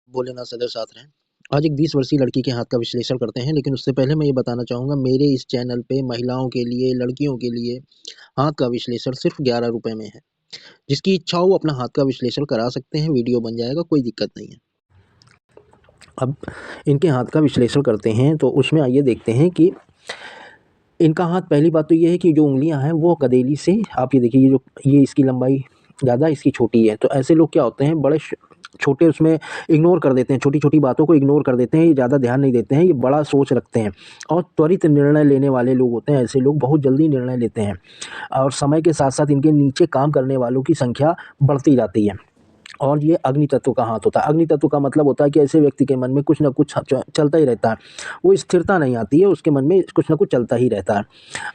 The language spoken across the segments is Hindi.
भोलेनाथ सदैव साथ रहें। आज एक 20 वर्षीय लड़की के हाथ का विश्लेषण करते हैं, लेकिन उससे पहले मैं ये बताना चाहूँगा मेरे इस चैनल पे महिलाओं के लिए, लड़कियों के लिए हाथ का विश्लेषण सिर्फ़ ₹11 में है। जिसकी इच्छा हो वो अपना हाथ का विश्लेषण करा सकते हैं, वीडियो बन जाएगा, कोई दिक्कत नहीं है। अब इनके हाथ का विश्लेषण करते हैं तो उसमें आइए देखते हैं कि इनका हाथ, पहली बात तो ये है कि जो उँगलियाँ हैं वो कदेली से, आप ये देखिए, ये इसकी लंबाई ज़्यादा, इसकी छोटी है। तो ऐसे लोग क्या होते हैं, बड़े छोटे उसमें इग्नोर कर देते हैं, छोटी-छोटी बातों को इग्नोर कर देते हैं, ये ज़्यादा ध्यान नहीं देते हैं, ये बड़ा सोच रखते हैं और त्वरित निर्णय लेने वाले लोग होते हैं। ऐसे लोग बहुत जल्दी निर्णय लेते हैं और समय के साथ-साथ इनके नीचे काम करने वालों की संख्या बढ़ती जाती है। और ये अग्नि तत्व का हाथ होता है। अग्नि तत्व का मतलब होता है कि ऐसे व्यक्ति के मन में कुछ न कुछ चलता ही रहता है। वो स्थिरता नहीं आती है, उसके मन में कुछ न कुछ चलता ही रहता है।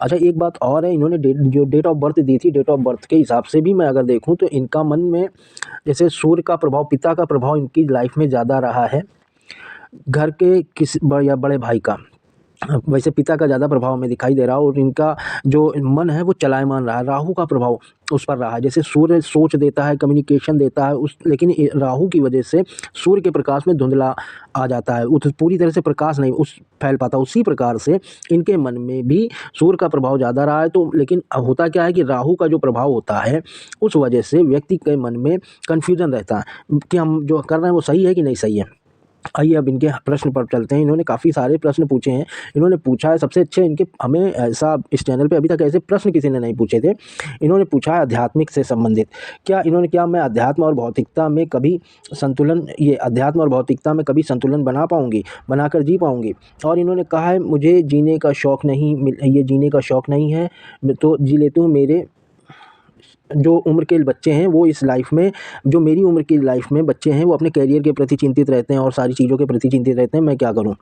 अच्छा, एक बात और है, इन्होंने जो डेट ऑफ बर्थ दी थी, डेट ऑफ बर्थ के हिसाब से भी मैं अगर देखूँ तो इनका मन में जैसे सूर्य का प्रभाव, पिता का प्रभाव इनकी लाइफ में ज़्यादा रहा है, घर के या बड़े भाई का। वैसे पिता का ज़्यादा प्रभाव हमें दिखाई दे रहा है और इनका जो मन है वो चलायमान रहा है, राहु का प्रभाव उस पर रहा है। जैसे सूर्य सोच देता है, कम्युनिकेशन देता है, लेकिन राहु की वजह से सूर्य के प्रकाश में धुंधला आ जाता है, पूरी तरह से प्रकाश नहीं फैल पाता। उसी प्रकार से इनके मन में भी सूर्य का प्रभाव ज़्यादा रहा है। तो लेकिन होता क्या है कि राहु का जो प्रभाव होता है उस वजह से व्यक्ति के मन में कन्फ्यूजन रहता है कि हम जो कर रहे हैं वो सही है कि नहीं सही है। आइए अब इनके प्रश्न पर चलते हैं। इन्होंने काफ़ी सारे प्रश्न पूछे हैं। इन्होंने पूछा है सबसे अच्छे, इनके हमें ऐसा इस चैनल पे अभी तक ऐसे प्रश्न किसी ने नहीं पूछे थे। इन्होंने पूछा है आध्यात्मिक से संबंधित, क्या मैं अध्यात्म और भौतिकता में कभी संतुलन, ये अध्यात्म और भौतिकता में कभी संतुलन बनाकर जी पाऊँगी? और इन्होंने कहा है मुझे जीने का शौक़ नहीं, ये जीने का शौक़ नहीं है, तो जी लेती हूँ। मेरे जो उम्र के बच्चे हैं वो इस लाइफ में, जो मेरी उम्र की लाइफ में बच्चे हैं वो अपने करियर के प्रति चिंतित रहते हैं और सारी चीज़ों के प्रति चिंतित रहते हैं, मैं क्या करूं?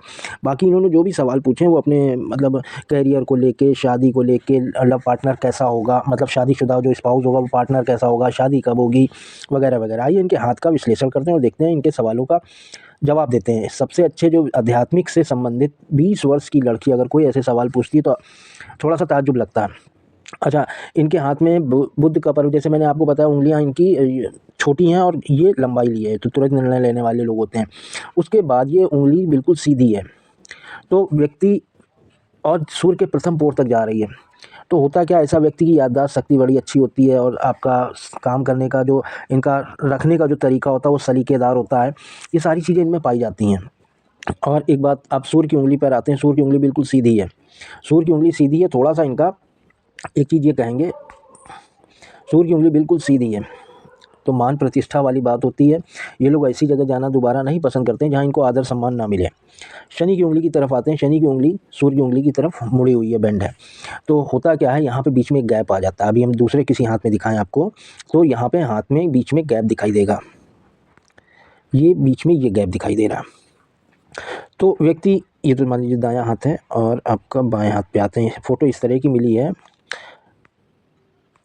बाकी इन्होंने जो भी सवाल पूछे हैं वो अपने मतलब करियर को लेके, शादी को लेके, लव पार्टनर कैसा होगा, मतलब शादीशुदा जो स्पाउस होगा वो पार्टनर कैसा होगा, शादी कब होगी, वगैरह वगैरह। आइए इनके हाथ का विश्लेषण करते हैं और देखते हैं, इनके सवालों का जवाब देते हैं। सबसे अच्छे जो आध्यात्मिक से संबंधित 20 वर्ष की लड़की अगर कोई ऐसे सवाल पूछती है तो थोड़ा सा ताज्जुब लगता है। अच्छा, इनके हाथ में बुध का पर्व, जैसे मैंने आपको बताया उंगलियां इनकी छोटी हैं और ये लंबाई लिए है, तो तुरंत निर्णय लेने वाले लोग होते हैं। उसके बाद ये उंगली बिल्कुल सीधी है, तो व्यक्ति और सूर्य के प्रथम पोर तक जा रही है। तो होता क्या है, ऐसा व्यक्ति की याददाश्त शक्ति बड़ी अच्छी होती है और आपका काम करने का जो, इनका रखने का जो तरीका होता है वो सलीकेदार होता है। ये सारी चीज़ें इनमें पाई जाती हैं। और एक बात, आप सूर्य की उंगली पर आते हैं। सूर्य की उंगली बिल्कुल सीधी है, सूर्य की उंगली सीधी है। थोड़ा सा इनका एक चीज़ ये कहेंगे, सूर्य की उंगली बिल्कुल सीधी है तो मान प्रतिष्ठा वाली बात होती है। ये लोग ऐसी जगह जाना दोबारा नहीं पसंद करते हैं जहाँ इनको आदर सम्मान ना मिले। शनि की उंगली की तरफ आते हैं। शनि की उंगली सूर्य की उंगली की तरफ मुड़ी हुई है, बेंड है। तो होता क्या है, यहाँ पे बीच में एक गैप आ जाता है। अभी हम दूसरे किसी हाथ में दिखाएं आपको, तो यहाँ पे हाथ में बीच में गैप दिखाई देगा, ये बीच में ये गैप दिखाई दे रहा है। तो व्यक्ति, ये तो मान लीजिए दायां हाथ है और आपका बाएं हाथ पे आते हैं। फोटो इस तरह की मिली है,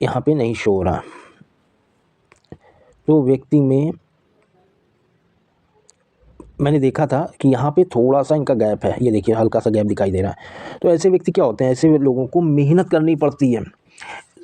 यहाँ पे नहीं शो हो रहा। तो व्यक्ति में मैंने देखा था कि यहाँ पे थोड़ा सा इनका गैप है, ये देखिए हल्का सा गैप दिखाई दे रहा है। तो ऐसे व्यक्ति क्या होते हैं, ऐसे लोगों को मेहनत करनी पड़ती है।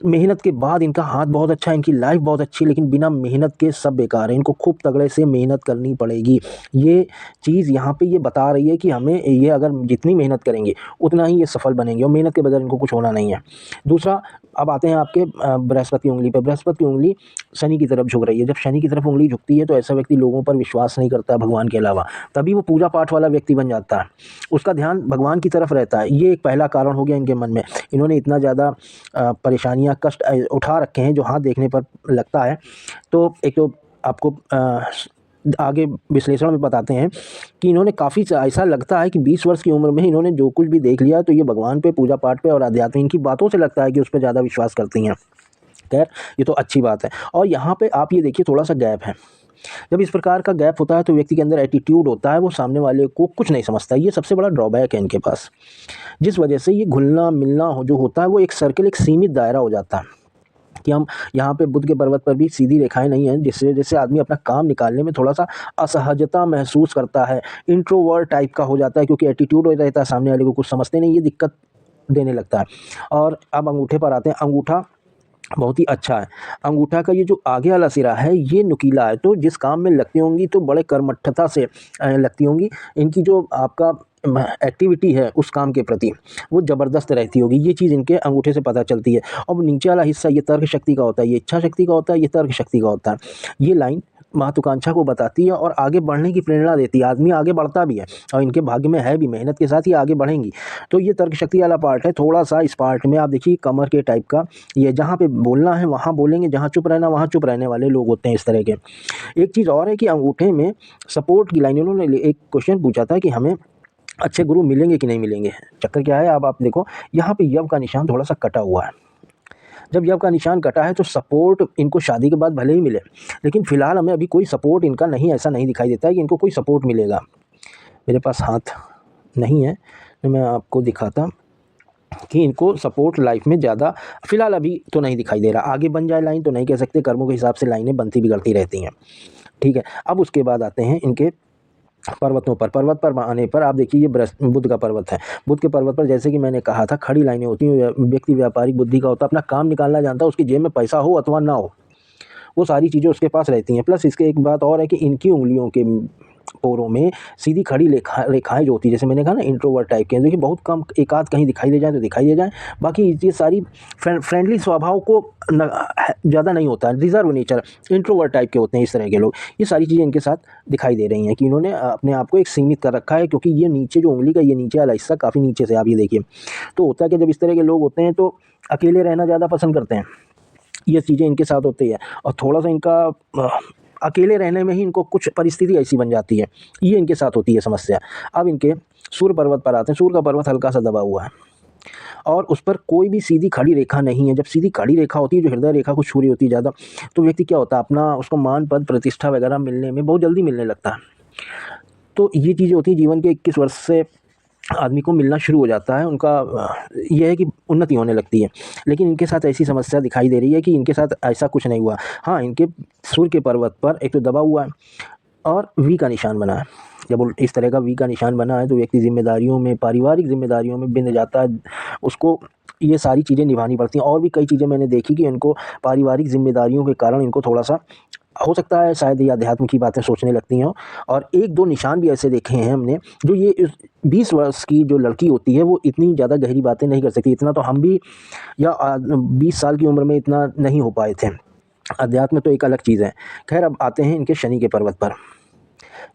मेहनत के बाद इनका हाथ बहुत अच्छा है, इनकी लाइफ बहुत अच्छी है, लेकिन बिना मेहनत के सब बेकार है। इनको खूब तगड़े से मेहनत करनी पड़ेगी। ये चीज़ यहाँ पे ये बता रही है कि हमें ये अगर जितनी मेहनत करेंगे उतना ही ये सफल बनेंगे और मेहनत के बगैर इनको कुछ होना नहीं है। दूसरा, अब आते हैं आपके बृहस्पति की उंगली पर। बृहस्पति की उंगली शनि की तरफ झुक रही है। जब शनि की तरफ उंगली झुकती है तो ऐसा व्यक्ति लोगों पर विश्वास नहीं करता भगवान के अलावा, तभी वो पूजा पाठ वाला व्यक्ति बन जाता है। उसका ध्यान भगवान की तरफ रहता है। ये एक पहला कारण हो गया इनके मन में। इन्होंने इतना ज़्यादा परेशानियाँ, कष्ट उठा रखे हैं जो हाथ देखने पर लगता है। तो एक तो आपको आगे विश्लेषण में बताते हैं कि इन्होंने काफ़ी ऐसा लगता है कि 20 वर्ष की उम्र में इन्होंने जो कुछ भी देख लिया तो ये भगवान पे, पूजा पाठ पे और आध्यात्म, इनकी बातों से लगता है कि उस पर ज़्यादा विश्वास करती हैं। खैर, ये तो अच्छी बात है। और यहाँ पे आप ये देखिए थोड़ा सा गैप है। जब इस प्रकार का गैप होता है तो व्यक्ति के अंदर एटीट्यूड होता है, वो सामने वाले को कुछ नहीं समझता। ये सबसे बड़ा ड्रॉबैक है इनके पास, जिस वजह से ये घुलना मिलना जो होता है वो एक सर्किल, एक सीमित दायरा हो जाता है। कि हम यहाँ पे बुध के पर्वत पर भी सीधी रेखाएं नहीं हैं, जिससे जैसे आदमी अपना काम निकालने में थोड़ा सा असहजता महसूस करता है, इंट्रोवर्ट टाइप का हो जाता है, क्योंकि एटीट्यूड हो रहता है, सामने वाले को कुछ समझते नहीं, ये दिक्कत देने लगता है। और अब अंगूठे पर आते हैं। अंगूठा बहुत ही अच्छा है। अंगूठा का ये जो आगे वाला सिरा है ये नुकीला है, तो जिस काम में लगती होंगी तो बड़े कर्मठता से लगती होंगी। इनकी जो आपका एक्टिविटी है उस काम के प्रति वो ज़बरदस्त रहती होगी, ये चीज़ इनके अंगूठे से पता चलती है। और नीचे वाला हिस्सा ये तर्क शक्ति का होता है, ये इच्छा शक्ति का होता है, ये तर्क शक्ति का होता है। ये लाइन महत्वाकांक्षा को बताती है और आगे बढ़ने की प्रेरणा देती है, आदमी आगे बढ़ता भी है और इनके भाग्य में है भी, मेहनत के साथ ही आगे बढ़ेंगी। तो ये तर्क शक्ति वाला पार्ट है। थोड़ा-सा इस पार्ट में आप देखिए कमर के टाइप का, ये जहाँ पे बोलना है वहाँ बोलेंगे, जहाँ चुप रहना वहाँ चुप रहने वाले लोग होते हैं इस तरह के। एक चीज़ और है कि अंगूठे में सपोर्ट की लाइन, उन्होंने एक क्वेश्चन पूछा था कि हमें अच्छे गुरु मिलेंगे कि नहीं मिलेंगे। चक्कर क्या है, अब आप देखो यहाँ पे यव का निशान थोड़ा-सा कटा हुआ है। जब यव का निशान कटा है तो सपोर्ट इनको शादी के बाद भले ही मिले, लेकिन फ़िलहाल हमें अभी कोई सपोर्ट इनका नहीं, ऐसा नहीं दिखाई देता है कि इनको कोई सपोर्ट मिलेगा। मेरे पास हाथ नहीं है, तो मैं आपको दिखाता कि इनको सपोर्ट लाइफ में ज़्यादा फ़िलहाल अभी तो नहीं दिखाई दे रहा। आगे बन जाए लाइन तो नहीं कह सकते, कर्मों के हिसाब से लाइनें बनती बिगड़ती रहती हैं। ठीक है, अब उसके बाद आते हैं इनके पर्वतों पर। पर्वत पर आने पर आप देखिए ये बुध का पर्वत है। बुध के पर्वत पर जैसे कि मैंने कहा था खड़ी लाइनें होती हैं। व्यक्ति व्यापारिक बुद्धि का होता है, अपना काम निकालना जानता है, उसकी जेब में पैसा हो अथवा ना हो, वो सारी चीज़ें उसके पास रहती हैं। प्लस इसके एक बात और है कि इनकी उंगलियों के पोरों में सीधी खड़ी रेखाएँ जो होती हैं, जैसे मैंने कहा ना इंट्रोवर्ट टाइप के हैं, देखिए बहुत कम, एक आध कहीं दिखाई दे जाए तो दिखाई दे जाए, बाकी ये सारी फ्रेंडली स्वभाव को ज़्यादा नहीं होता है, रिजर्व नेचर, इंट्रोवर्ट टाइप के होते हैं इस तरह के लोग। ये सारी चीज़ें इनके साथ दिखाई दे रही हैं कि इन्होंने अपने आप को एक सीमित कर रखा है, क्योंकि ये नीचे जो उंगली का ये नीचे वाला हिस्सा काफ़ी नीचे से, आप ये देखिए। तो होता है कि जब इस तरह के लोग होते हैं तो अकेले रहना ज़्यादा पसंद करते हैं, ये चीज़ें इनके साथ होती है। और थोड़ा-सा इनका अकेले रहने में ही इनको कुछ परिस्थिति ऐसी बन जाती है, ये इनके साथ होती है समस्या। अब इनके सूर्य पर्वत पर आते हैं। सूर्य का पर्वत हल्का-सा दबा हुआ है और उस पर कोई भी सीधी खड़ी रेखा नहीं है। जब सीधी खड़ी रेखा होती है, जो हृदय रेखा को छू रही होती है ज़्यादा, तो व्यक्ति क्या होता है, अपना उसको मान, पद, प्रतिष्ठा वगैरह मिलने में बहुत जल्दी मिलने लगता है। तो ये चीज़ें होती हैं, जीवन के 21 वर्ष से आदमी को मिलना शुरू हो जाता है, उनका ये है कि उन्नति होने लगती है। लेकिन इनके साथ ऐसी समस्या दिखाई दे रही है कि इनके साथ ऐसा कुछ नहीं हुआ। हाँ, इनके सूर्य के पर्वत पर एक तो दबा हुआ है और वी का निशान बना है। जब इस तरह का वी का निशान बना है तो व्यक्ति ज़िम्मेदारियों में, पारिवारिक ज़िम्मेदारियों में बिंध जाता है। उसको ये सारी चीज़ें निभानी पड़ती हैं। और भी कई चीज़ें मैंने देखी कि इनको पारिवारिक ज़िम्मेदारियों के कारण इनको थोड़ा-सा हो सकता है शायद ये अध्यात्म की बातें सोचने लगती हों। और 1-2 निशान भी ऐसे देखे हैं हमने, जो ये इस 20 वर्ष की जो लड़की होती है वो इतनी ज़्यादा गहरी बातें नहीं कर सकती। इतना तो हम भी या 20 साल की उम्र में इतना नहीं हो पाए थे। अध्यात्म तो एक अलग चीज़ है। ख़ैर अब आते हैं इनके शनि के पर्वत पर।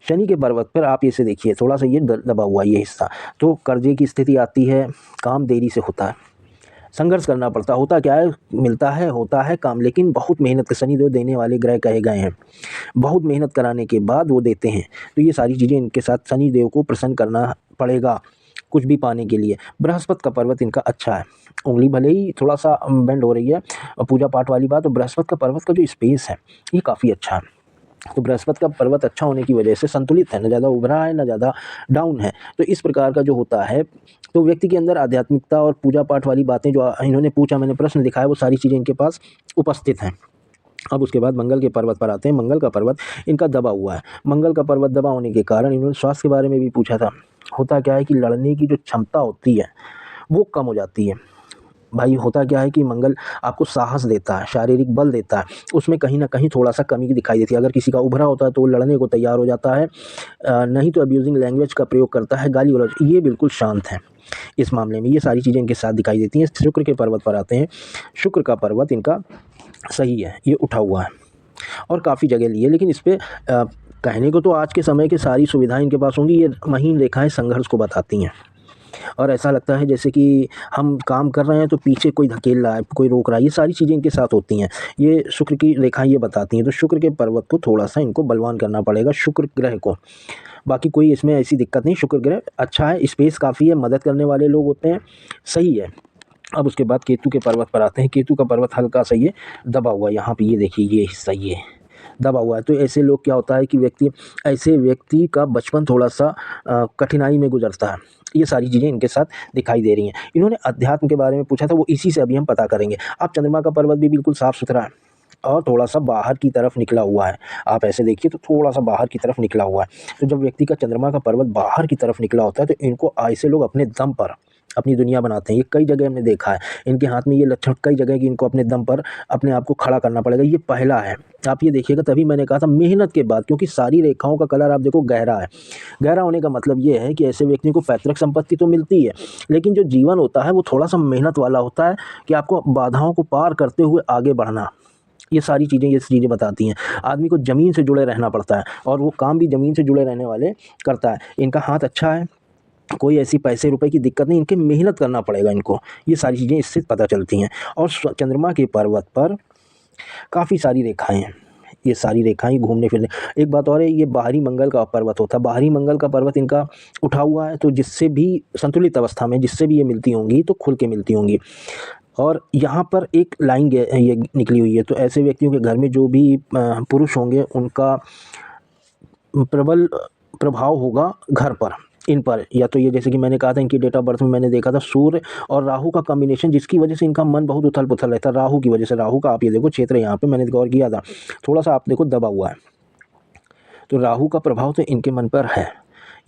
शनि के पर्वत पर आप इसे देखिए, थोड़ा-सा ये दबा हुआ है ये हिस्सा, तो कर्ज़े की स्थिति आती है, काम देरी से होता है, संघर्ष करना पड़ता है। होता क्या है, मिलता है, होता है काम, लेकिन बहुत मेहनत, शनिदेव देने वाले ग्रह कहे गए हैं। बहुत मेहनत कराने के बाद वो देते हैं। तो ये सारी चीज़ें इनके साथ शनिदेव को प्रसन्न करना पड़ेगा, कुछ भी पाने के लिए। बृहस्पति का पर्वत इनका अच्छा है। उँगली भले ही थोड़ा-सा बेंड हो रही है, पूजा पाठ वाली बात, और बृहस्पति का पर्वत का जो स्पेस है, ये काफ़ी अच्छा है। तो बृहस्पति का पर्वत अच्छा होने की वजह से संतुलित है, ना ज़्यादा उभरा है, ना ज़्यादा डाउन है। तो इस प्रकार का जो होता है, तो व्यक्ति के अंदर आध्यात्मिकता और पूजा पाठ वाली बातें जो इन्होंने पूछा, मैंने प्रश्न दिखाया, वो सारी चीज़ें इनके पास उपस्थित हैं। अब उसके बाद मंगल के पर्वत पर आते हैं। मंगल का पर्वत इनका दबा हुआ है। मंगल का पर्वत दबा होने के कारण इन्होंने स्वास्थ्य के बारे में भी पूछा था। होता क्या है कि लड़ने की जो क्षमता होती है, वो कम हो जाती है। भाई होता क्या है कि मंगल आपको साहस देता है, शारीरिक बल देता है, उसमें कहीं न कहीं थोड़ा-सा कमी दिखाई देती है। अगर किसी का उभरा होता है तो वो लड़ने को तैयार हो जाता है, नहीं तो अब्यूज़िंग लैंग्वेज का प्रयोग करता है, गाली-गलौज, ये बिल्कुल शांत है इस मामले में। ये सारी चीज़ें इनके साथ दिखाई देती हैं। शुक्र के पर्वत पर आते हैं। शुक्र का पर्वत इनका सही है, ये उठा हुआ है और काफ़ी जगह ली है, लेकिन इस पे कहने को तो आज के समय की सारी सुविधाएँ इनके पास होंगी, ये महीन रेखाएँ संघर्ष को बताती हैं। और ऐसा लगता है जैसे कि हम काम कर रहे हैं तो पीछे कोई धकेल रहा है, कोई रोक रहा है, ये सारी चीज़ें इनके साथ होती हैं। ये शुक्र की रेखाएँ ये बताती हैं, तो शुक्र के पर्वत को थोड़ा-सा इनको बलवान करना पड़ेगा, शुक्र ग्रह को। बाकी कोई इसमें ऐसी दिक्कत नहीं, शुक्र ग्रह अच्छा है, स्पेस काफ़ी है, मदद करने वाले लोग होते हैं, सही है। अब उसके बाद केतु के पर्वत पर आते हैं। केतु का पर्वत हल्का-सा ये दबा हुआ है, यहाँ पे ये देखिए ये हिस्सा ये दबा हुआ है। तो ऐसे लोग क्या होता है कि ऐसे व्यक्ति का बचपन थोड़ा-सा कठिनाई में गुज़रता है। ये सारी चीज़ें इनके साथ दिखाई दे रही हैं। इन्होंने अध्यात्म के बारे में पूछा था, वो इसी से अभी हम पता करेंगे। अब चंद्रमा का पर्वत भी बिल्कुल साफ-सुथरा है और थोड़ा-सा बाहर की तरफ निकला हुआ है। आप ऐसे देखिए तो थोड़ा-सा बाहर की तरफ निकला हुआ है। तो जब व्यक्ति का चंद्रमा का पर्वत बाहर की तरफ निकला होता है तो इनको ऐसे लोग अपने दम पर अपनी दुनिया बनाते हैं। ये कई जगह हमने देखा है, इनके हाथ में ये लक्षण कई जगह कि इनको अपने दम पर अपने आप को खड़ा करना पड़ेगा। ये पहला है, आप ये देखिएगा, तभी मैंने कहा था मेहनत के बाद, क्योंकि सारी रेखाओं का कलर आप देखो गहरा है। गहरा होने का मतलब ये है कि ऐसे व्यक्ति को पैतृक संपत्ति तो मिलती है, लेकिन जो जीवन होता है वो थोड़ा-सा मेहनत वाला होता है कि आपको बाधाओं को पार करते हुए आगे बढ़ना। ये सारी चीज़ें बताती हैं। आदमी को ज़मीन से जुड़े रहना पड़ता है और वो काम भी ज़मीन से जुड़े रहने वाले करता है। इनका हाथ अच्छा है, कोई ऐसी पैसे रुपए की दिक्कत नहीं, इनके मेहनत करना पड़ेगा इनको। ये सारी चीज़ें इससे पता चलती हैं। और चंद्रमा के पर्वत पर काफ़ी सारी रेखाएँ हैं। ये सारी रेखाएँ घूमने-फिरने, एक बात और है, ये बाहरी मंगल का पर्वत होता है। बाहरी मंगल का पर्वत इनका उठा हुआ है, तो जिससे भी संतुलित अवस्था में जिससे भी ये मिलती होंगी तो खुल के मिलती होंगी। और यहाँ पर एक लाइन ये निकली हुई है, तो ऐसे व्यक्तियों के घर में जो भी पुरुष होंगे उनका प्रबल प्रभाव होगा घर पर, इन पर। या तो ये, जैसे कि मैंने कहा था, इनकी डेट ऑफ बर्थ में मैंने देखा था सूर्य और राहु का कॉम्बिनेशन, जिसकी वजह से इनका मन बहुत उथल-पुथल रहता है। राहु की वजह से, राहु का आप ये देखो क्षेत्र, यहाँ पे मैंने गौर किया था, थोड़ा-सा आप देखो दबा हुआ है। तो राहु का प्रभाव तो इनके मन पर है,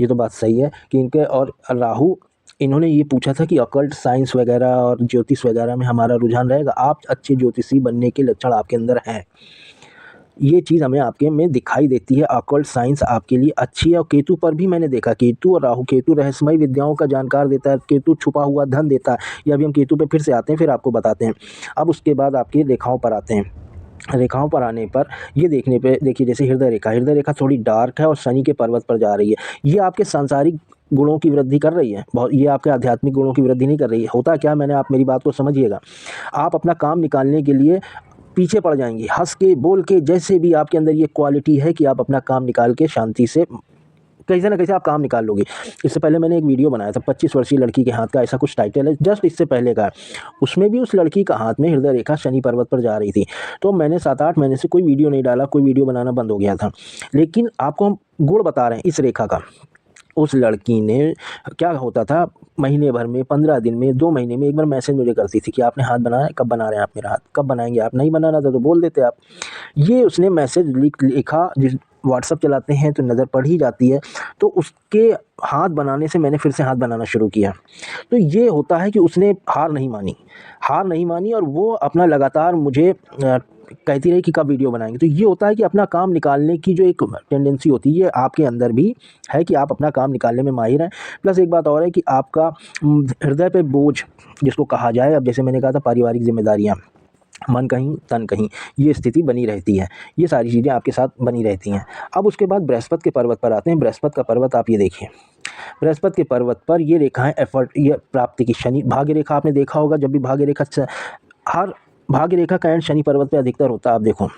ये तो बात सही है कि इनके, और राहु, इन्होंने ये पूछा था कि अकल्ट साइंस वगैरह और ज्योतिष वगैरह में हमारा रुझान रहेगा। आप अच्छे ज्योतिषी बनने के लक्षण आपके अंदर हैं। ये चीज़ हमें आपके में दिखाई देती है। अकल्ट साइंस आपके लिए अच्छी है। और केतु पर भी मैंने देखा, केतु और राहु, केतु रहस्यमय विद्याओं का जानकार देता है, केतु छुपा हुआ धन देता है। ये अभी हम केतु पे फिर से आते हैं, फिर आपको बताते हैं। अब उसके बाद आपकी रेखाओं पर आते हैं। रेखाओं पर आने पर ये देखने पे देखिए, जैसे हृदय रेखा थोड़ी डार्क है और शनि के पर्वत पर जा रही है। ये आपके सांसारिक गुणों की वृद्धि कर रही है बहुत, ये आपके आध्यात्मिक गुणों की वृद्धि नहीं कर रही है। होता क्या है, मैंने, आप मेरी बात को समझिएगा, आप अपना काम निकालने के लिए पीछे पड़ जाएंगे, हंस के बोल के, जैसे भी आपके अंदर ये क्वालिटी है कि आप अपना काम निकाल के शांति से कैसे ना कैसे आप काम निकाल लोगे। इससे पहले मैंने एक वीडियो बनाया था, 25 वर्षीय लड़की के हाथ का, ऐसा कुछ टाइटल है, जस्ट इससे पहले का है। उसमें भी उस लड़की का हाथ में हृदय रेखा शनि पर्वत पर जा रही थी। तो मैंने 7-8 महीने से कोई वीडियो नहीं डाला, कोई वीडियो बनाना बंद हो गया था। लेकिन आपको हम गुण बता रहे हैं इस रेखा का। उस लड़की ने, क्या होता था, महीने भर में, 15 दिन में, 2 महीने में एक बार मैसेज मुझे करती थी कि आपने हाथ बनाया है? कब बना रहे हैं आप मेरा हाथ? कब बनाएंगे आप? नहीं बनाना था तो बोल देते आप। ये उसने मैसेज लिखा, जिस व्हाट्सअप चलाते हैं तो नज़र पड़ ही जाती है। तो उसके हाथ बनाने से मैंने फिर से हाथ बनाना शुरू किया। तो ये होता है कि उसने हार नहीं मानी और वो अपना लगातार मुझे कहती रही कि कब वीडियो बनाएंगे। तो ये होता है कि अपना काम निकालने की जो एक टेंडेंसी होती है, ये आपके अंदर भी है कि आप अपना काम निकालने में माहिर हैं। प्लस एक बात और है कि आपका हृदय पे बोझ जिसको कहा जाए, अब जैसे मैंने कहा था, पारिवारिक जिम्मेदारियाँ, मन कहीं तन कहीं, ये स्थिति बनी रहती है। ये सारी चीज़ें आपके साथ बनी रहती हैं। अब उसके बाद बृहस्पति के पर्वत पर आते हैं। बृहस्पति का पर्वत आप ये देखिए, बृहस्पति के पर्वत पर ये रेखाएं एफर्ट, ये प्राप्ति की, शनि भाग्य रेखा आपने देखा होगा, जब भी भाग्य रेखा, हर भाग्य रेखा का एंड शनि पर्वत पे अधिकतर होता है। आप देखो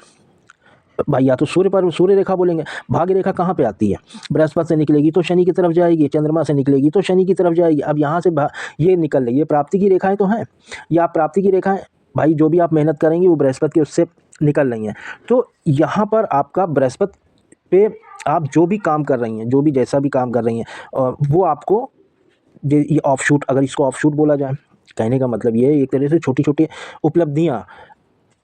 भाई, या तो सूर्य रेखा बोलेंगे, भाग्य रेखा कहाँ पे आती है? बृहस्पति से निकलेगी तो शनि की तरफ जाएगी, चंद्रमा से निकलेगी तो शनि की तरफ जाएगी। अब यहाँ से ये निकल रही है, प्राप्ति की रेखाएं तो हैं, या प्राप्ति की रेखाएं, भाई जो भी आप मेहनत करेंगे वो बृहस्पति के उससे निकल रही हैं। तो यहाँ पर आपका बृहस्पति पे आप जो भी काम कर रही हैं, जो भी जैसा भी काम कर रही हैं, वो आपको, ये ऑफशूट, अगर इसको ऑफशूट बोला जाए, कहने का मतलब ये है, एक तरह से छोटी-छोटी उपलब्धियाँ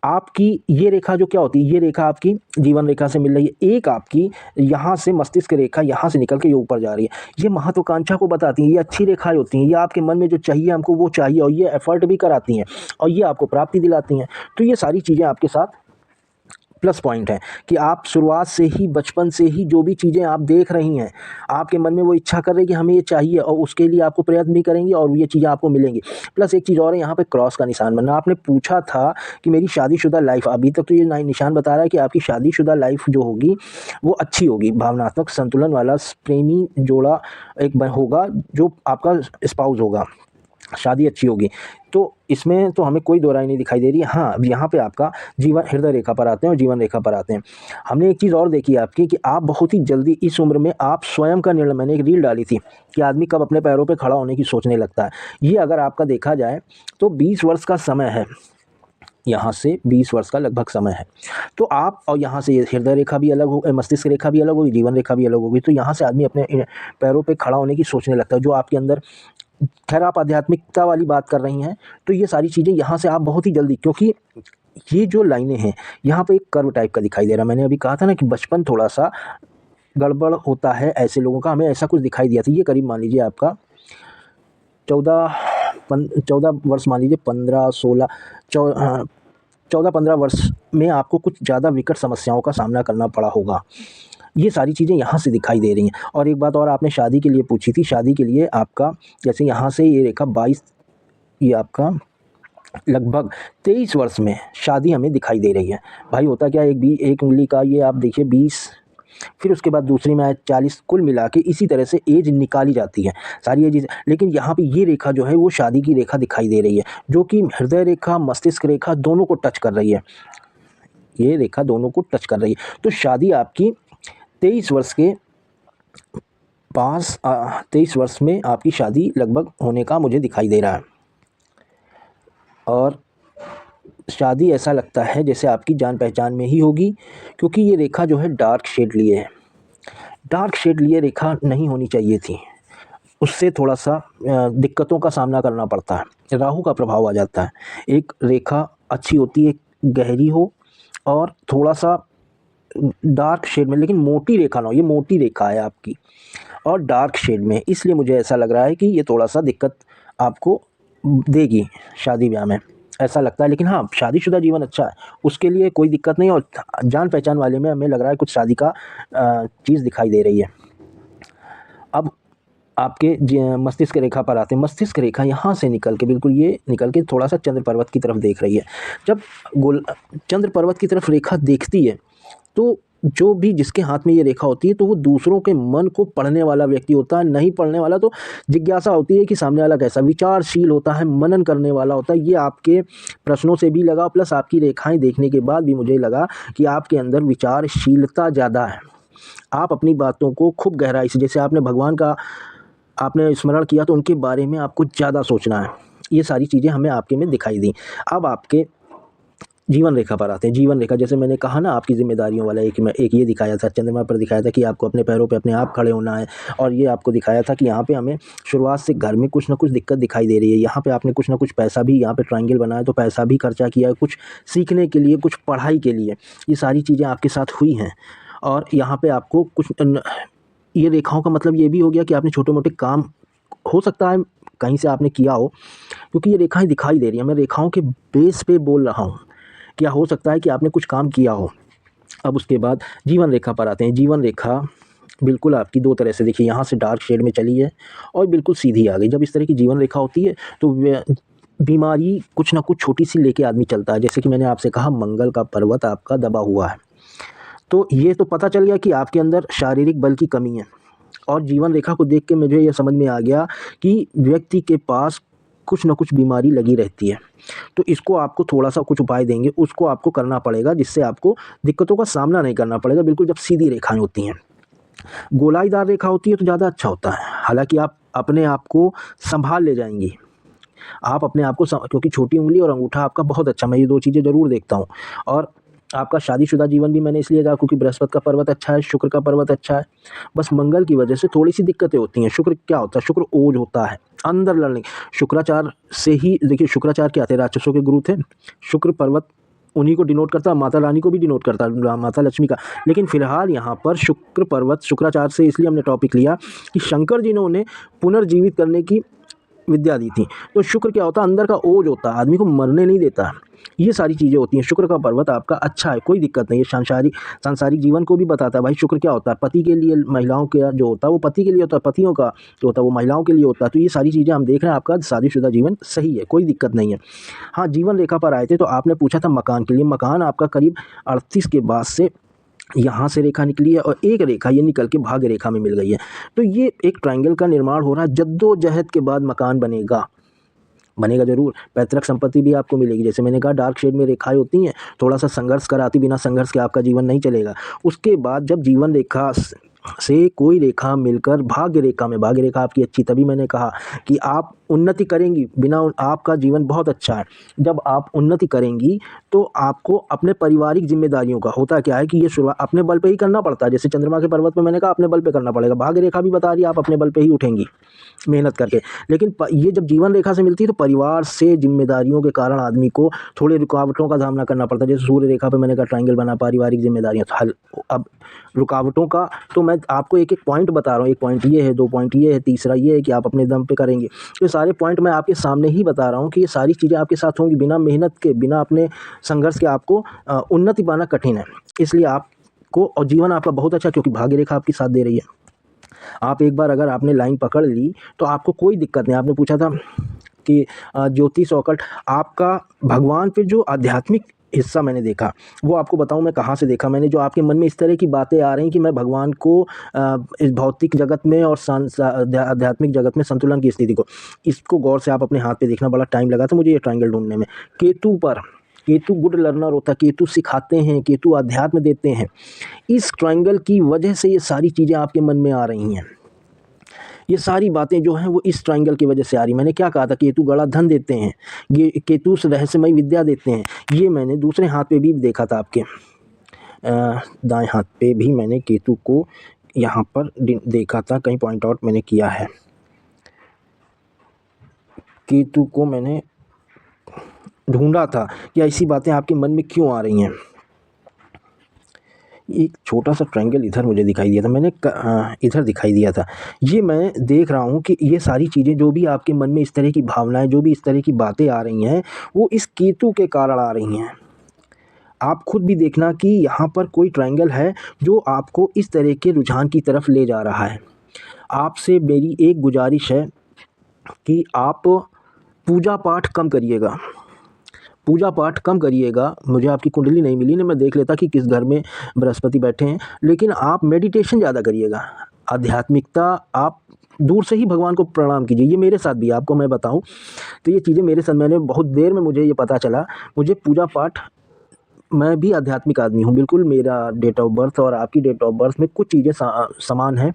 आपकी, ये रेखा जो क्या होती है, ये रेखा आपकी जीवन रेखा से मिल रही है। एक आपकी यहाँ से मस्तिष्क रेखा यहाँ से निकल के ये ऊपर जा रही है। ये महत्वाकांक्षा को बताती हैं, ये अच्छी रेखाएँ होती हैं, ये आपके मन में जो चाहिए हमको वो चाहिए, और ये एफर्ट भी कराती हैं और ये आपको प्राप्ति दिलाती हैं। तो ये सारी चीज़ें आपके साथ प्लस पॉइंट है कि आप शुरुआत से ही, बचपन से ही जो भी चीज़ें आप देख रही हैं, आपके मन में वो इच्छा कर रही है कि हमें ये चाहिए, और उसके लिए आपको प्रयत्न भी करेंगे और ये चीज़ें आपको मिलेंगी। प्लस एक चीज़ और है, यहाँ पे क्रॉस का निशान बनना। आपने पूछा था कि मेरी शादीशुदा लाइफ, अभी तक तो ये निशान बता रहा है कि आपकी शादीशुदा लाइफ जो होगी वो अच्छी होगी, भावनात्मक संतुलन वाला प्रेमी जोड़ा एक होगा, जो आपका स्पाउस होगा, शादी अच्छी होगी। तो इसमें तो हमें कोई दो राय नहीं दिखाई दे रही है। हाँ, अब यहाँ पे आपका जीवन हृदय रेखा पर आते हैं और जीवन रेखा पर आते हैं। हमने एक चीज़ और देखी है आपकी, कि आप बहुत ही जल्दी इस उम्र में आप स्वयं का निर्णय, मैंने एक रील डाली थी कि आदमी कब अपने पैरों पे खड़ा होने की सोचने लगता है। ये अगर आपका देखा जाए तो 20 वर्ष का समय है, यहाँ से 20 वर्ष का लगभग समय है। तो आप, और यहाँ से ये हृदय रेखा भी अलग हो, मस्तिष्क रेखा भी अलग होगी, जीवन रेखा भी अलग होगी। तो यहाँ से आदमी अपने पैरों पे खड़ा होने की सोचने लगता है, जो आपके अंदर, खैर आप आध्यात्मिकता वाली बात कर रही हैं, तो ये सारी चीज़ें यहाँ से आप बहुत ही जल्दी, क्योंकि ये जो लाइनें हैं, यहाँ पे एक कर्व टाइप का दिखाई दे रहा है। मैंने अभी कहा था ना कि बचपन थोड़ा-सा गड़बड़ होता है ऐसे लोगों का, हमें ऐसा कुछ दिखाई दिया था। ये करीब मान लीजिए आपका 14 14 वर्ष मान लीजिए 15, 16, 14-15 वर्ष में आपको कुछ ज़्यादा विकट समस्याओं का सामना करना पड़ा होगा। ये सारी चीज़ें यहाँ से दिखाई दे रही हैं। और एक बात और आपने शादी के लिए पूछी थी, शादी के लिए आपका जैसे यहाँ से ये रेखा 22, ये आपका लगभग 23 वर्ष में शादी हमें दिखाई दे रही है। भाई होता क्या है, एक उंगली का ये आप देखिए 20, फिर उसके बाद दूसरी में 40, कुल मिला के इसी तरह से एज निकाली जाती है सारी एज। लेकिन यहाँ पे ये रेखा जो है वो शादी की रेखा दिखाई दे रही है, जो कि हृदय रेखा, मस्तिष्क रेखा दोनों को टच कर रही है। ये रेखा दोनों को टच कर रही है। तो शादी आपकी 23 वर्ष के पास 23 वर्ष में आपकी शादी लगभग होने का मुझे दिखाई दे रहा है। और शादी ऐसा लगता है जैसे आपकी जान पहचान में ही होगी, क्योंकि ये रेखा जो है डार्क शेड लिए है। डार्क शेड लिए रेखा नहीं होनी चाहिए थी, उससे थोड़ा सा दिक्कतों का सामना करना पड़ता है, राहु का प्रभाव आ जाता है। एक रेखा अच्छी होती है गहरी हो और थोड़ा सा डार्क शेड में, लेकिन मोटी रेखा ना हो। ये मोटी रेखा है आपकी और डार्क शेड में, इसलिए मुझे ऐसा लग रहा है कि ये थोड़ा सा दिक्कत आपको देगी शादी ब्याह में, ऐसा लगता है। लेकिन हाँ, शादीशुदा जीवन अच्छा है, उसके लिए कोई दिक्कत नहीं। और जान पहचान वाले में हमें लग रहा है कुछ शादी का चीज़ दिखाई दे रही है। अब आपके मस्तिष्क रेखा पर आते हैं। मस्तिष्क रेखा यहाँ से निकल के, बिल्कुल ये निकल के थोड़ा सा चंद्र पर्वत की तरफ देख रही है। जब चंद्र पर्वत की तरफ रेखा देखती है तो जो भी जिसके हाथ में ये रेखा होती है तो वो दूसरों के मन को पढ़ने वाला व्यक्ति होता है। नहीं पढ़ने वाला तो जिज्ञासा होती है कि सामने वाला कैसा, विचारशील होता है, मनन करने वाला होता है। ये आपके प्रश्नों से भी लगा, प्लस आपकी रेखाएं देखने के बाद भी मुझे लगा कि आपके अंदर विचारशीलता ज़्यादा है। आप अपनी बातों को खूब गहराई से, जैसे आपने भगवान का आपने स्मरण किया तो उनके बारे में आपको ज़्यादा सोचना है। ये सारी चीज़ें हमें आपके में दिखाई दी। अब आपके जीवन रेखा पर आते हैं। जीवन रेखा जैसे मैंने कहा ना, आपकी जिम्मेदारियों वाला एक ये दिखाया था, चंद्रमा पर दिखाया था कि आपको अपने पैरों पे अपने आप खड़े होना है। और ये आपको दिखाया था कि यहाँ पे हमें शुरुआत से घर में कुछ ना कुछ दिक्कत दिखाई दे रही है। यहाँ पे आपने कुछ ना कुछ पैसा भी, यहाँ पे ट्रायंगल बनाया तो पैसा भी खर्चा किया है, कुछ सीखने के लिए, कुछ पढ़ाई के लिए। ये सारी चीज़ें आपके साथ हुई हैं। और यहाँ पे आपको कुछ ये रेखाओं का मतलब ये भी हो गया कि आपने छोटे मोटे काम, हो सकता है कहीं से आपने किया हो, क्योंकि ये रेखाएं दिखाई दे रही हैं। मैं रेखाओं के बेस पे बोल रहा हूँ। क्या हो सकता है कि आपने कुछ काम किया हो। अब उसके बाद जीवन रेखा पर आते हैं। जीवन रेखा बिल्कुल आपकी दो तरह से, देखिए यहाँ से डार्क शेड में चली है और बिल्कुल सीधी आ गई। जब इस तरह की जीवन रेखा होती है तो बीमारी कुछ ना कुछ छोटी सी लेके आदमी चलता है। जैसे कि मैंने आपसे कहा, मंगल का पर्वत आपका दबा हुआ है, तो ये तो पता चल गया कि आपके अंदर शारीरिक बल की कमी है। और जीवन रेखा को देख के मुझे यह समझ में आ गया कि व्यक्ति के पास कुछ ना कुछ बीमारी लगी रहती है। तो इसको आपको थोड़ा सा कुछ उपाय देंगे, उसको आपको करना पड़ेगा, जिससे आपको दिक्कतों का सामना नहीं करना पड़ेगा। बिल्कुल जब सीधी रेखाएं होती हैं, गोलाईदार रेखा होती है तो ज़्यादा अच्छा होता है। हालांकि आप अपने आप को संभाल ले जाएंगी, आप अपने आप को क्योंकि छोटी उंगली और अंगूठा आपका बहुत अच्छा, मैं ये दो चीज़ें ज़रूर देखता हूँ। और आपका शादीशुदा जीवन भी मैंने इसलिए कहा क्योंकि बृहस्पति का पर्वत अच्छा है, शुक्र का पर्वत अच्छा है। बस मंगल की वजह से थोड़ी सी दिक्कतें होती हैं। शुक्र क्या होता है, शुक्र ओज होता है, अंदर लड़ने। शुक्राचार्य से ही देखिए, शुक्राचार्य क्या थे, राक्षसों के गुरु थे। शुक्र पर्वत उन्हीं को डिनोट करता है, माता रानी को भी डिनोट करता है, माता लक्ष्मी का। लेकिन फिलहाल यहाँ पर शुक्र पर्वत, शुक्राचार्य से इसलिए हमने टॉपिक लिया कि शंकर जी ने उन्हें पुनर्जीवित करने की विद्या दी थी। तो शुक्र क्या होता है, अंदर का ओज होता है, आदमी को मरने नहीं देता। ये सारी चीज़ें होती हैं। शुक्र का पर्वत आपका अच्छा है, कोई दिक्कत नहीं है। सांसारिक जीवन को भी बताता है। भाई शुक्र क्या होता है, पति के लिए, महिलाओं का जो होता है वो पति के लिए होता है, पतियों का जो होता है वो महिलाओं के लिए होता है। तो ये सारी चीज़ें हम देख रहे हैं, आपका शादीशुदा जीवन सही है, कोई दिक्कत नहीं है। हाँ, जीवन रेखा पर आए थे तो आपने पूछा था मकान के लिए। मकान आपका करीब 38 के बाद से यहाँ से रेखा निकली है और एक रेखा ये निकल के भाग्य रेखा में मिल गई है। तो ये एक ट्रायंगल का निर्माण हो रहा है। जद्दोजहद के बाद मकान बनेगा, बनेगा जरूर। पैतृक संपत्ति भी आपको मिलेगी। जैसे मैंने कहा, डार्क शेड में रेखाएं होती हैं, थोड़ा सा संघर्ष कराती, बिना संघर्ष के आपका जीवन नहीं चलेगा। उसके बाद जब जीवन रेखा से कोई रेखा मिलकर भाग्य रेखा में, भाग्य रेखा आपकी अच्छी, तभी मैंने कहा कि आप उन्नति करेंगी। बिना आपका जीवन बहुत अच्छा है। जब आप उन्नति करेंगी तो आपको अपने पारिवारिक जिम्मेदारियों का, होता क्या है कि ये शुरुआत अपने बल पे ही करना पड़ता है। जैसे चंद्रमा के पर्वत में मैंने कहा अपने बल पे करना पड़ेगा, भाग्य रेखा भी बता रही है आप अपने बल पे ही उठेंगी मेहनत करके। लेकिन ये जब जीवन रेखा से मिलती है तो परिवार से जिम्मेदारियों के कारण आदमी को थोड़ी रुकावटों का सामना करना पड़ता है। जैसे सूर्य रेखा पे मैंने कहा ट्रायंगल बना, पारिवारिक जिम्मेदारियां। अब रुकावटों का तो मैं मैं आपको एक-एक पॉइंट बता रहा हूँ, 1 पॉइंट ये है, 2 पॉइंट ये है, तीसरा ये है कि आप अपने दम पे करेंगे। ये सारे पॉइंट मैं आपके सामने ही बता रहा हूँ कि ये सारी चीज़ें आपके साथ होंगी, बिना मेहनत के, बिना अपने संघर्ष के आपको उन्नति पाना कठिन है। इसलिए आपको और जीवन आपका बहुत अच्छा, क्योंकि भाग्य रेखा आपकी साथ दे रही है। आप एक बार अगर आपने लाइन पकड़ ली तो आपको कोई दिक्कत नहीं। आपने पूछा था कि ज्योतिष ऑकल्ट, आपका भगवान पे जो आध्यात्मिक हिस्सा मैंने देखा, वो आपको बताऊँ मैं कहाँ से देखा मैंने। जो आपके मन में इस तरह की बातें आ रही कि मैं भगवान को इस भौतिक जगत में और आध्यात्मिक जगत में संतुलन की स्थिति को, इसको गौर से आप अपने हाथ पे देखना। बड़ा टाइम लगा था मुझे ये ट्रायंगल ढूंढने में। केतु पर, केतु गुड लर्नर होता है, केतु सिखाते हैं, केतु अध्यात्म देते हैं। इस ट्रायंगल की वजह से ये सारी चीज़ें आपके मन में आ रही हैं। ये सारी बातें जो हैं वो इस ट्रायंगल की वजह से आ रही। मैंने क्या कहा था, केतु गड़ा धन देते हैं, ये केतु रहस्यमय विद्या देते हैं। ये मैंने दूसरे हाथ पे भी देखा था, आपके दाएं हाथ पे भी मैंने केतु को यहाँ पर देखा था, कहीं पॉइंट आउट मैंने किया है। केतु को मैंने ढूंढा था कि ऐसी बातें आपके मन में क्यों आ रही हैं। एक छोटा सा ट्रायंगल इधर मुझे दिखाई दिया था, मैंने इधर दिखाई दिया था। ये मैं देख रहा हूँ कि ये सारी चीज़ें जो भी आपके मन में इस तरह की भावनाएं, जो भी इस तरह की बातें आ रही हैं, वो इस केतु के कारण आ रही हैं। आप खुद भी देखना कि यहाँ पर कोई ट्रायंगल है जो आपको इस तरह के रुझान की तरफ ले जा रहा है। आपसे मेरी एक गुजारिश है कि आप पूजा पाठ कम करिएगा, पूजा पाठ कम करिएगा। मुझे आपकी कुंडली नहीं मिली ना, मैं देख लेता कि किस घर में बृहस्पति बैठे हैं, लेकिन आप मेडिटेशन ज़्यादा करिएगा। आध्यात्मिकता, आप दूर से ही भगवान को प्रणाम कीजिए। ये मेरे साथ भी, आपको मैं बताऊं तो ये चीज़ें मेरे साथ, मैंने बहुत देर में मुझे ये पता चला। मुझे पूजा पाठ, मैं भी आध्यात्मिक आदमी हूँ बिल्कुल, मेरा डेट ऑफ बर्थ और आपकी डेट ऑफ बर्थ में कुछ चीज़ें समान हैं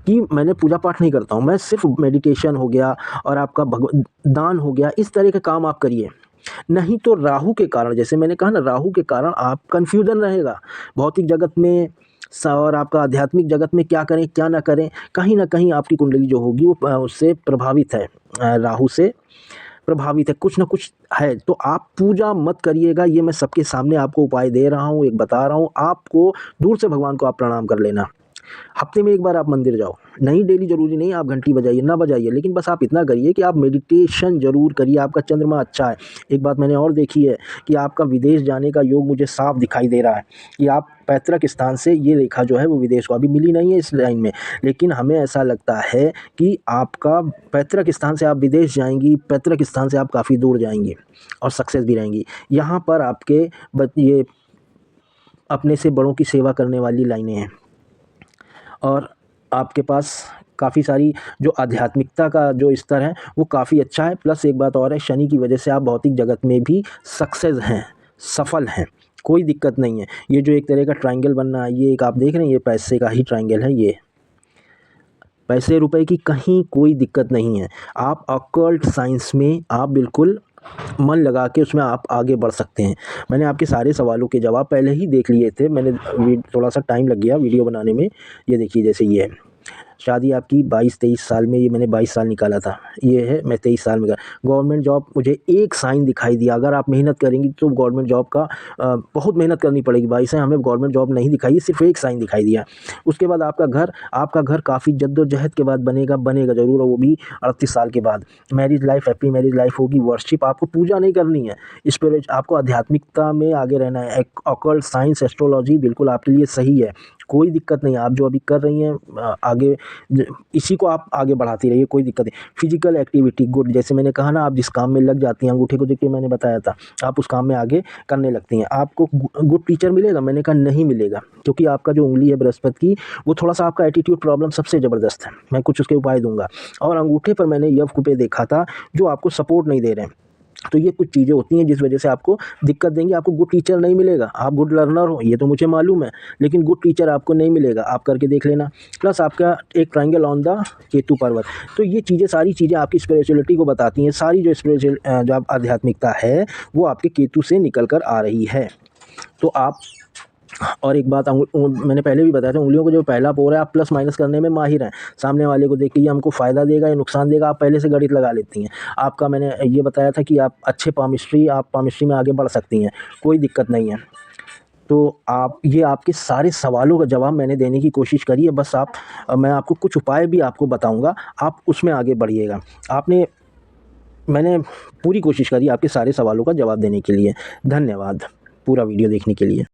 कि मैंने पूजा पाठ नहीं करता हूँ। मैं सिर्फ मेडिटेशन हो गया और आपका दान हो गया, इस तरह के काम आप करिए। नहीं तो राहु के कारण, जैसे मैंने कहा ना, राहु के कारण आप कन्फ्यूजन रहेगा भौतिक जगत में और आपका आध्यात्मिक जगत में, क्या करें क्या ना करें। कहीं ना कहीं आपकी कुंडली जो होगी वो उससे प्रभावित है, राहु से प्रभावित है, कुछ ना कुछ है। तो आप पूजा मत करिएगा, ये मैं सबके सामने आपको उपाय दे रहा हूँ, एक बता रहा हूँ। आपको दूर से भगवान को आप प्रणाम कर लेना। हफ्ते में एक बार आप मंदिर जाओ, नहीं डेली ज़रूरी नहीं आप घंटी बजाइए ना बजाइए, लेकिन बस आप इतना करिए कि आप मेडिटेशन ज़रूर करिए। आपका चंद्रमा अच्छा है। एक बात मैंने और देखी है कि आपका विदेश जाने का योग मुझे साफ दिखाई दे रहा है कि आप पैतृक स्थान से, ये रेखा जो है वो विदेश को अभी मिली नहीं है इस लाइन में, लेकिन हमें ऐसा लगता है कि आपका पैतृक स्थान से आप विदेश जाएंगी, पैतृक स्थान से आप काफ़ी दूर जाएंगी और सक्सेस भी रहेंगी। यहाँ पर आपके ये अपने से बड़ों की सेवा करने वाली लाइनें हैं और आपके पास काफ़ी सारी जो आध्यात्मिकता का जो स्तर है वो काफ़ी अच्छा है। प्लस एक बात और है, शनि की वजह से आप भौतिक जगत में भी सक्सेस हैं, सफल हैं, कोई दिक्कत नहीं है। ये जो एक तरह का ट्रायंगल बनना है, ये एक आप देख रहे हैं, ये पैसे का ही ट्रायंगल है। ये पैसे रुपए की कहीं कोई दिक्कत नहीं है। आप ऑकल्ट साइंस में आप बिल्कुल मन लगा के उसमें आप आगे बढ़ सकते हैं। मैंने आपके सारे सवालों के जवाब पहले ही देख लिए थे, मैंने थोड़ा सा टाइम लग गया वीडियो बनाने में। ये देखिए, जैसे ये है शादी आपकी 22-23 साल में, ये मैंने 22 साल निकाला था, ये है मैं 23 साल में। गवर्नमेंट जॉब मुझे एक साइन दिखाई दिया, अगर आप मेहनत करेंगी तो गवर्नमेंट जॉब का बहुत मेहनत करनी पड़ेगी। 22 है, हमें गवर्नमेंट जॉब नहीं दिखाई, सिर्फ एक साइन दिखाई दिया। उसके बाद आपका घर काफ़ी जद्दोजहद के बाद बनेगा ज़रूर, वो भी 38 साल के बाद। Marriage life, happy marriage life होगी। वर्शिप, आपको पूजा नहीं करनी है, स्पिरिट, आपको आध्यात्मिकता में आगे रहना है। ऑकल्ट साइंस, एस्ट्रोलॉजी बिल्कुल आपके लिए सही है, कोई दिक्कत नहीं है। आप जो अभी कर रही हैं आगे इसी को आप आगे बढ़ाती रहिए, कोई दिक्कत नहीं। फिजिकल एक्टिविटी गुड, जैसे मैंने कहा ना, आप जिस काम में लग जाती हैं, अंगूठे को देख के मैंने बताया था, आप उस काम में आगे करने लगती हैं। आपको गुड टीचर मिलेगा, मैंने कहा नहीं मिलेगा, क्योंकि आपका जो उंगली है बृहस्पति की, वो थोड़ा सा आपका एटीट्यूड प्रॉब्लम सबसे ज़बरदस्त है। मैं कुछ उसके उपाय दूंगा। और अंगूठे पर मैंने यव पे देखा था जो आपको सपोर्ट नहीं दे रहे हैं। तो ये कुछ चीज़ें होती हैं जिस वजह से आपको दिक्कत देंगी। आपको गुड टीचर नहीं मिलेगा। आप गुड लर्नर हो, ये तो मुझे मालूम है, लेकिन गुड टीचर आपको नहीं मिलेगा, आप करके देख लेना। प्लस आपका एक ट्रायंगल ऑन द केतु पर्वत। तो ये चीज़ें, सारी चीज़ें आपकी स्पिरिचुअलिटी को बताती हैं। सारी जो स्पिरिचुअल जो आध्यात्मिकता है वो आपके केतु से निकल कर आ रही है। तो आप, और एक बात मैंने पहले भी बताया था, उंगलियों को जो पहला पोर है, आप प्लस माइनस करने में माहिर हैं। सामने वाले को देख के ये हमको फ़ायदा देगा या नुकसान देगा, आप पहले से गणित लगा लेती हैं। आपका मैंने ये बताया था कि आप अच्छे पामिस्ट्री, आप पामिस्ट्री में आगे बढ़ सकती हैं, कोई दिक्कत नहीं है। तो आप ये आपके सारे सवालों का जवाब मैंने देने की कोशिश करी है, बस मैं आपको कुछ उपाय भी आपको बताऊँगा, आप उसमें आगे बढ़िएगा। मैंने पूरी कोशिश करी आपके सारे सवालों का जवाब देने के लिए। धन्यवाद पूरा वीडियो देखने के लिए।